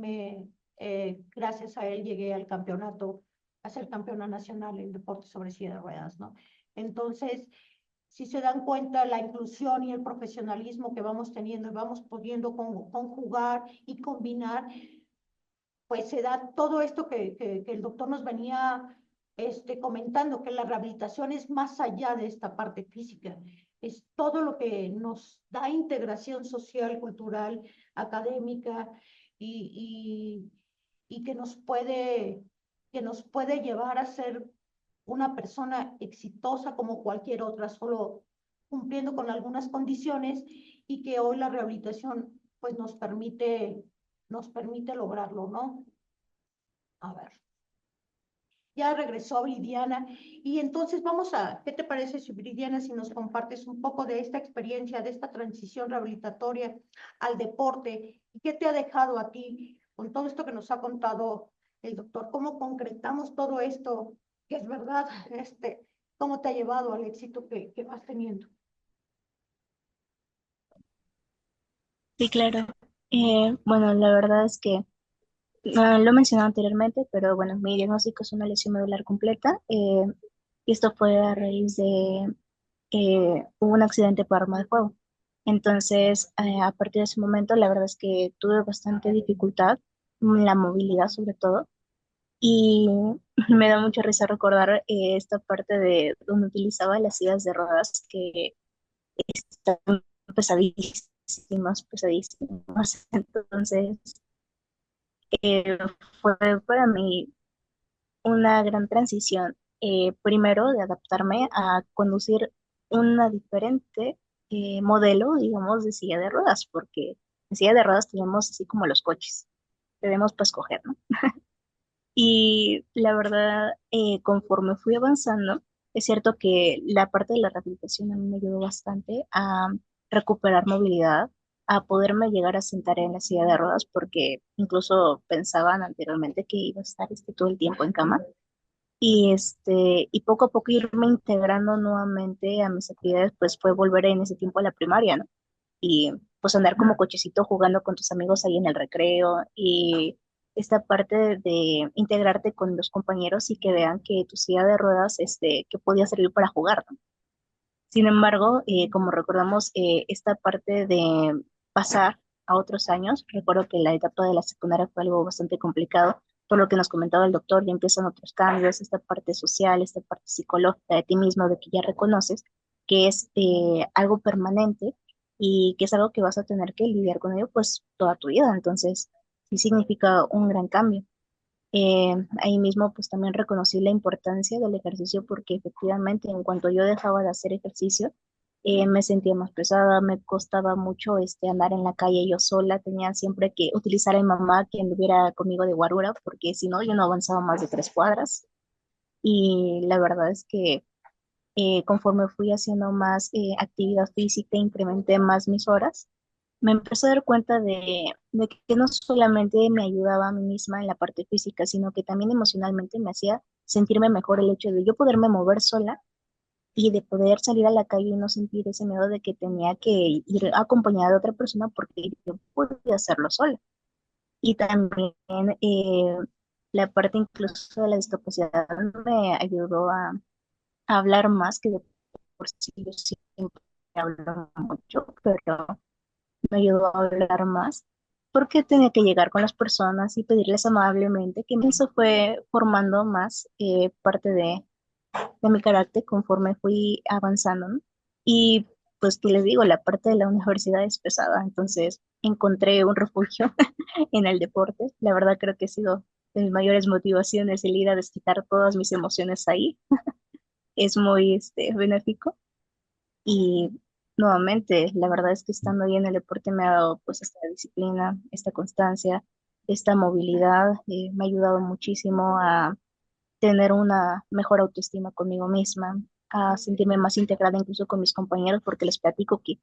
Speaker 1: gracias a él llegué al campeonato, a ser campeona nacional en deporte sobre silla de ruedas, ¿no? Entonces, si se dan cuenta, la inclusión y el profesionalismo que vamos teniendo y vamos pudiendo conjugar y combinar, pues se da todo esto que el doctor nos venía comentando, que la rehabilitación es más allá de esta parte física, es todo lo que nos da integración social, cultural, académica y, y que nos puede llevar a ser una persona exitosa como cualquier otra, solo cumpliendo con algunas condiciones y que hoy la rehabilitación pues nos permite lograrlo, ¿no? A ver, ya regresó Viridiana y entonces vamos a, ¿qué te parece si Viridiana si nos compartes un poco de esta experiencia, de esta transición rehabilitatoria al deporte y qué te ha dejado a ti con todo esto que nos ha contado el doctor? ¿Cómo concretamos todo esto que es verdad? ¿Cómo te ha llevado al éxito que vas teniendo?
Speaker 2: Sí, claro. Bueno, la verdad es que lo he mencionado anteriormente, pero bueno, mi diagnóstico es una lesión medular completa. Y esto fue a raíz de hubo un accidente por arma de fuego. Entonces, a partir de ese momento, la verdad es que tuve bastante dificultad, en la movilidad sobre todo, y me da mucha risa recordar esta parte de donde utilizaba las sillas de ruedas que están pesadísimas, pesadísimas. Entonces, eh, fue para mí una gran transición, primero de adaptarme a conducir una diferente modelo, digamos, de silla de ruedas, porque en silla de ruedas tenemos así como los coches, tenemos para escoger, ¿no? Y la verdad, conforme fui avanzando, es cierto que la parte de la rehabilitación a mí me ayudó bastante a recuperar movilidad, a poderme llegar a sentar en la silla de ruedas, porque incluso pensaban anteriormente que iba a estar todo el tiempo en cama y poco a poco irme integrando nuevamente a mis actividades, pues fue volver en ese tiempo a la primaria, ¿no? Y pues andar como cochecito jugando con tus amigos ahí en el recreo y esta parte de integrarte con los compañeros y que vean que tu silla de ruedas, que podía servir para jugar, ¿no? Sin embargo, como recordamos, esta parte de pasar a otros años, recuerdo que la etapa de la secundaria fue algo bastante complicado, por lo que nos comentaba el doctor, ya empiezan otros cambios, esta parte social, esta parte psicológica de ti mismo, de que ya reconoces que es algo permanente y que es algo que vas a tener que lidiar con ello pues toda tu vida, entonces sí significa un gran cambio. Ahí mismo pues también reconocí la importancia del ejercicio porque efectivamente en cuanto yo dejaba de hacer ejercicio, me sentía más pesada, me costaba mucho andar en la calle yo sola, tenía siempre que utilizar a mi mamá que anduviera conmigo de guarura porque si no yo no avanzaba más de 3 cuadras y la verdad es que conforme fui haciendo más actividad física, incrementé más mis horas, me empecé a dar cuenta de que no solamente me ayudaba a mí misma en la parte física, sino que también emocionalmente me hacía sentirme mejor el hecho de yo poderme mover sola y de poder salir a la calle y no sentir ese miedo de que tenía que ir acompañada de otra persona porque yo podía hacerlo sola. Y también la parte incluso de la discapacidad me ayudó a hablar más, que de por sí yo siempre hablo mucho, pero me ayudó a hablar más porque tenía que llegar con las personas y pedirles amablemente, que eso fue formando más parte de mi carácter conforme fui avanzando, ¿no? Y pues que les digo, la parte de la universidad es pesada, entonces encontré un refugio en el deporte. La verdad creo que ha sido de mis mayores motivaciones el ir a desquitar todas mis emociones ahí. Es muy benéfico. Y nuevamente, la verdad es que estando ahí en el deporte me ha dado pues esta disciplina, esta constancia, esta movilidad, me ha ayudado muchísimo a tener una mejor autoestima conmigo misma, a sentirme más integrada incluso con mis compañeros, porque les platico que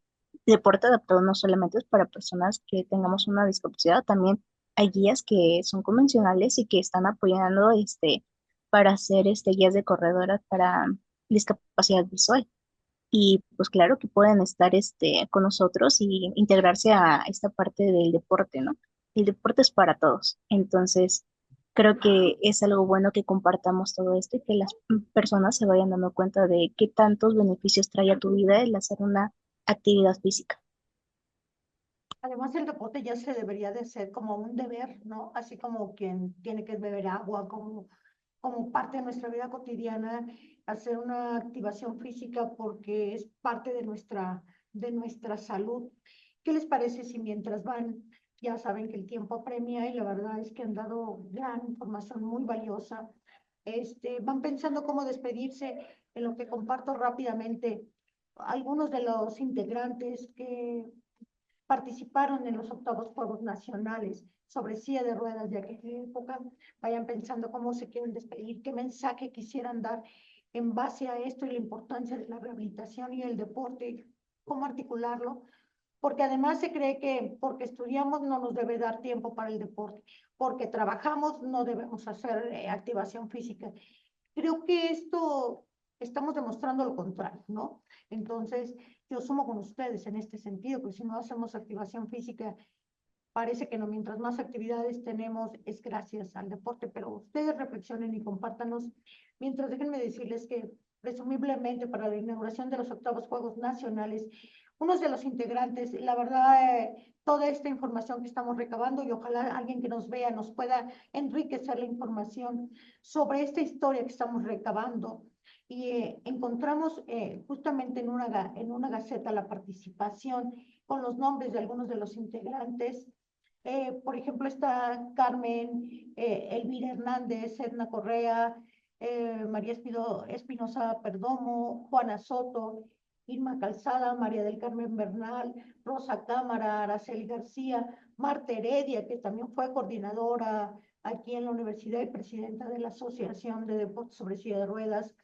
Speaker 2: deporte adaptado no solamente es para personas que tengamos una discapacidad, también hay guías que son convencionales y que están apoyando para hacer guías de corredoras para discapacidad visual. Y pues claro que pueden estar con nosotros y integrarse a esta parte del deporte, ¿no? El deporte es para todos. Entonces, creo que es algo bueno que compartamos todo esto y que las personas se vayan dando cuenta de qué tantos beneficios trae a tu vida el hacer una actividad física.
Speaker 1: Además, el deporte ya se debería de ser como un deber, ¿no? Así como quien tiene que beber agua, como parte de nuestra vida cotidiana, hacer una activación física porque es parte de nuestra salud. ¿Qué les parece si mientras van, ya saben que el tiempo apremia y la verdad es que han dado gran información muy valiosa, van pensando cómo despedirse, en lo que comparto rápidamente algunos de los integrantes que participaron en los octavos Juegos Nacionales sobre silla de ruedas de aquella época, vayan pensando cómo se quieren despedir, qué mensaje quisieran dar en base a esto y la importancia de la rehabilitación y el deporte, cómo articularlo, porque además se cree que porque estudiamos no nos debe dar tiempo para el deporte, porque trabajamos no debemos hacer activación física. Creo que esto estamos demostrando lo contrario, ¿no? Entonces, yo sumo con ustedes en este sentido, porque si no hacemos activación física, parece que no, mientras más actividades tenemos es gracias al deporte, pero ustedes reflexionen y compártanos. Mientras déjenme decirles que presumiblemente para la inauguración de los octavos Juegos Nacionales, unos de los integrantes, la verdad, toda esta información que estamos recabando y ojalá alguien que nos vea nos pueda enriquecer la información sobre esta historia que estamos recabando. Y encontramos justamente en una gaceta la participación con los nombres de algunos de los integrantes. Por ejemplo, está Carmen, Elvira Hernández, Edna Correa, María Espinosa Perdomo, Juana Soto, Irma Calzada, María del Carmen Bernal, Rosa Cámara, Araceli García, Marta Heredia, que también fue coordinadora aquí en la universidad y presidenta de la Asociación de Deportes sobre Silla de Ruedas,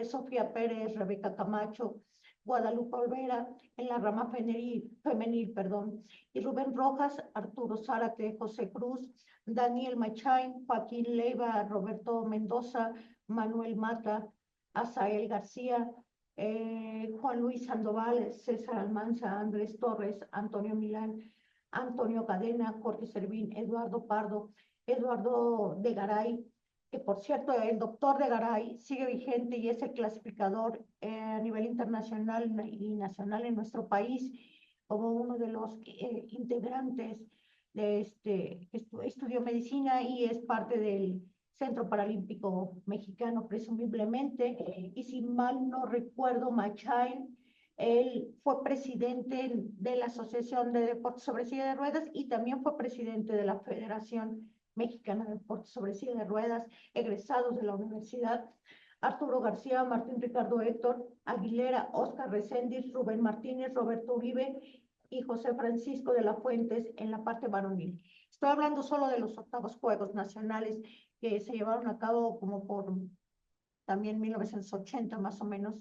Speaker 1: Sofía Pérez, Rebeca Camacho, Guadalupe Olvera en la rama femenil, perdón, y Rubén Rojas, Arturo Zárate, José Cruz, Daniel Machain, Joaquín Leiva, Roberto Mendoza, Manuel Mata, Asael García, Juan Luis Sandoval, César Almanza, Andrés Torres, Antonio Milán, Antonio Cadena, Jorge Servín, Eduardo Pardo, Eduardo de Garay, que por cierto el doctor de Garay sigue vigente y es el clasificador a nivel internacional y nacional en nuestro país como uno de los integrantes de estudió medicina y es parte del Centro Paralímpico Mexicano, presumiblemente, y si mal no recuerdo, Machain, él fue presidente de la Asociación de Deportes sobre Silla de Ruedas y también fue presidente de la Federación Mexicana de Deportes sobre Silla de Ruedas, egresados de la universidad. Arturo García, Martín Ricardo Héctor, Aguilera, Oscar Reséndiz, Rubén Martínez, Roberto Uribe y José Francisco de la Fuentes en la parte varonil. Estoy hablando solo de los octavos Juegos Nacionales que se llevaron a cabo como por también 1980 más o menos.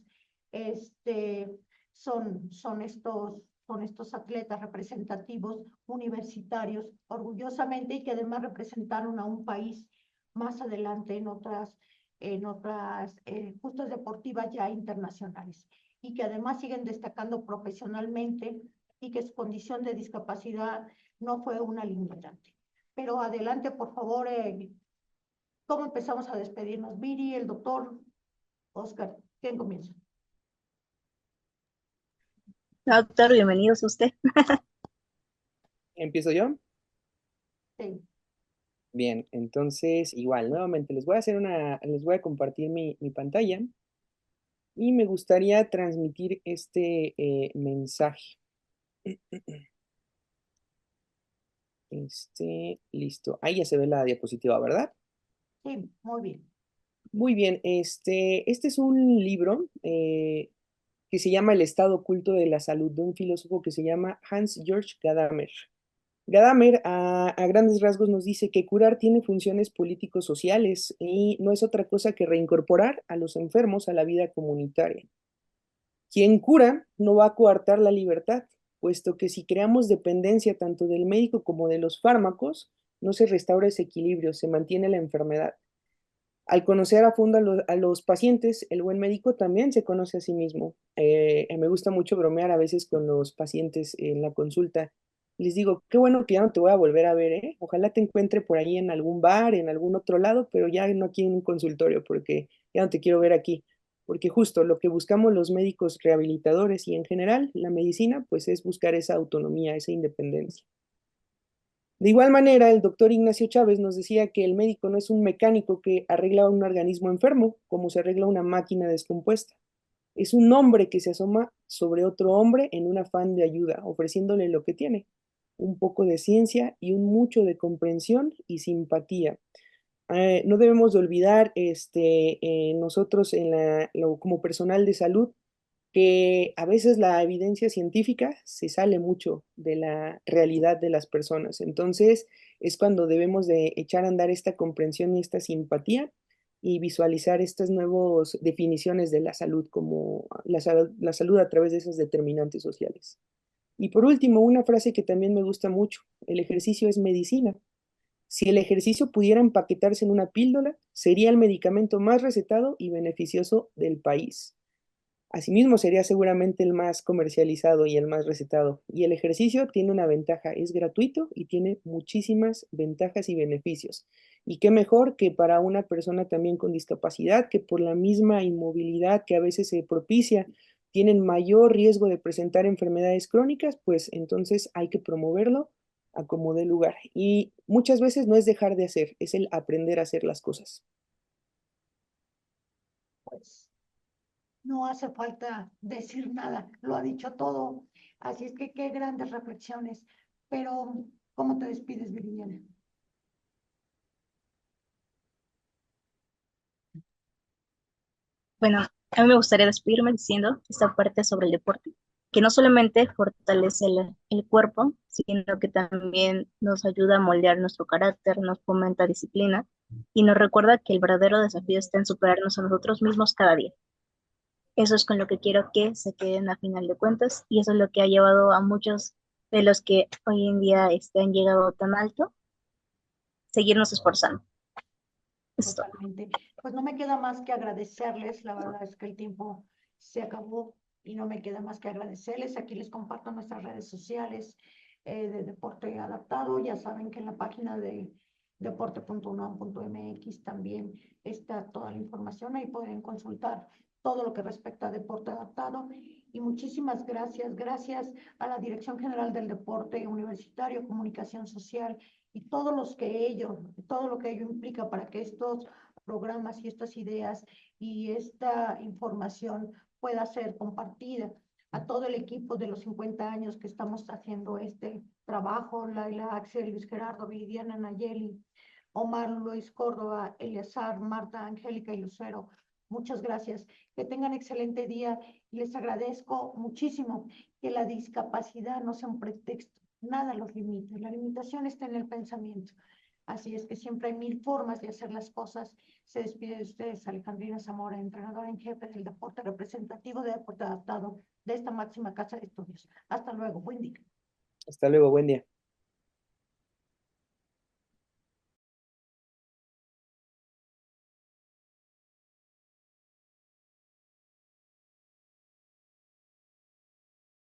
Speaker 1: Este, son estos atletas representativos universitarios orgullosamente y que además representaron a un país más adelante en otras justas deportivas ya internacionales y que además siguen destacando profesionalmente y que su condición de discapacidad no fue una limitante. Pero adelante, por favor, ¿cómo empezamos a despedirnos? Viri, el doctor, Oscar, ¿quién comienza?
Speaker 2: Doctor, bienvenidos a usted.
Speaker 3: ¿Empiezo yo?
Speaker 1: Sí.
Speaker 3: Bien, entonces igual, nuevamente les voy a compartir mi pantalla y me gustaría transmitir este mensaje. Listo. Ahí ya se ve la diapositiva, ¿verdad?
Speaker 1: Sí, muy bien.
Speaker 3: Muy bien, este es un libro que se llama El estado oculto de la salud, de un filósofo que se llama Hans-Georg Gadamer. Gadamer, a grandes rasgos, nos dice que curar tiene funciones político-sociales y no es otra cosa que reincorporar a los enfermos a la vida comunitaria. Quien cura no va a coartar la libertad, puesto que si creamos dependencia tanto del médico como de los fármacos, no se restaura ese equilibrio, se mantiene la enfermedad. Al conocer a fondo a los pacientes, el buen médico también se conoce a sí mismo. Me gusta mucho bromear a veces con los pacientes en la consulta les digo, qué bueno que ya no te voy a volver a ver, ¿eh? Ojalá te encuentre por ahí en algún bar, en algún otro lado, pero ya no aquí en un consultorio, porque ya no te quiero ver aquí. Porque justo lo que buscamos los médicos rehabilitadores y en general la medicina, pues es buscar esa autonomía, esa independencia. De igual manera, el doctor Ignacio Chávez nos decía que el médico no es un mecánico que arregla un organismo enfermo, como se arregla una máquina descompuesta. Es un hombre que se asoma sobre otro hombre en un afán de ayuda, ofreciéndole lo que tiene, un poco de ciencia y un mucho de comprensión y simpatía. No debemos de olvidar nosotros como personal de salud que a veces la evidencia científica se sale mucho de la realidad de las personas. Entonces es cuando debemos de echar a andar esta comprensión y esta simpatía y visualizar estas nuevas definiciones de la salud como la salud a través de esas determinantes sociales. Y por último, una frase que también me gusta mucho, el ejercicio es medicina. Si el ejercicio pudiera empaquetarse en una píldora, sería el medicamento más recetado y beneficioso del país. Asimismo, sería seguramente el más comercializado y el más recetado. Y el ejercicio tiene una ventaja, es gratuito y tiene muchísimas ventajas y beneficios. Y qué mejor que para una persona también con discapacidad, que por la misma inmovilidad que a veces se propicia, tienen mayor riesgo de presentar enfermedades crónicas, pues entonces hay que promoverlo a como dé lugar. Y muchas veces no es dejar de hacer, es el aprender a hacer las cosas.
Speaker 1: Pues no hace falta decir nada, lo ha dicho todo. Así es que qué grandes reflexiones. Pero, ¿cómo te despides, Viridiana?
Speaker 2: Bueno, a mí me gustaría despedirme diciendo esta parte sobre el deporte, que no solamente fortalece el cuerpo, sino que también nos ayuda a moldear nuestro carácter, nos fomenta disciplina y nos recuerda que el verdadero desafío está en superarnos a nosotros mismos cada día. Eso es con lo que quiero que se queden a final de cuentas y eso es lo que ha llevado a muchos de los que hoy en día han llegado tan alto, seguirnos esforzando. Eso es todo.
Speaker 1: Totalmente. Pues no me queda más que agradecerles. La verdad es que el tiempo se acabó y no me queda más que agradecerles. Aquí les comparto nuestras redes sociales de Deporte Adaptado. Ya saben que en la página de deporte.unam.mx también está toda la información. Ahí pueden consultar todo lo que respecta a deporte adaptado. Y muchísimas gracias. Gracias a la Dirección General del Deporte Universitario, Comunicación Social y todo lo que ello implica para que estos programas y estas ideas y esta información pueda ser compartida a todo el equipo de los 50 años que estamos haciendo este trabajo, Laila, Axel, Luis Gerardo, Viridiana, Nayeli, Omar, Luis Córdoba, Eleazar, Marta, Angélica y Lucero. Muchas gracias. Que tengan excelente día y les agradezco muchísimo que la discapacidad no sea un pretexto. Nada los limita. La limitación está en el pensamiento. Así es que siempre hay mil formas de hacer las cosas. Se despide de ustedes Alejandrina Zamora, entrenadora en jefe del deporte representativo de deporte adaptado de esta máxima casa de estudios. Hasta luego. Buen día.
Speaker 3: Hasta luego, buen día.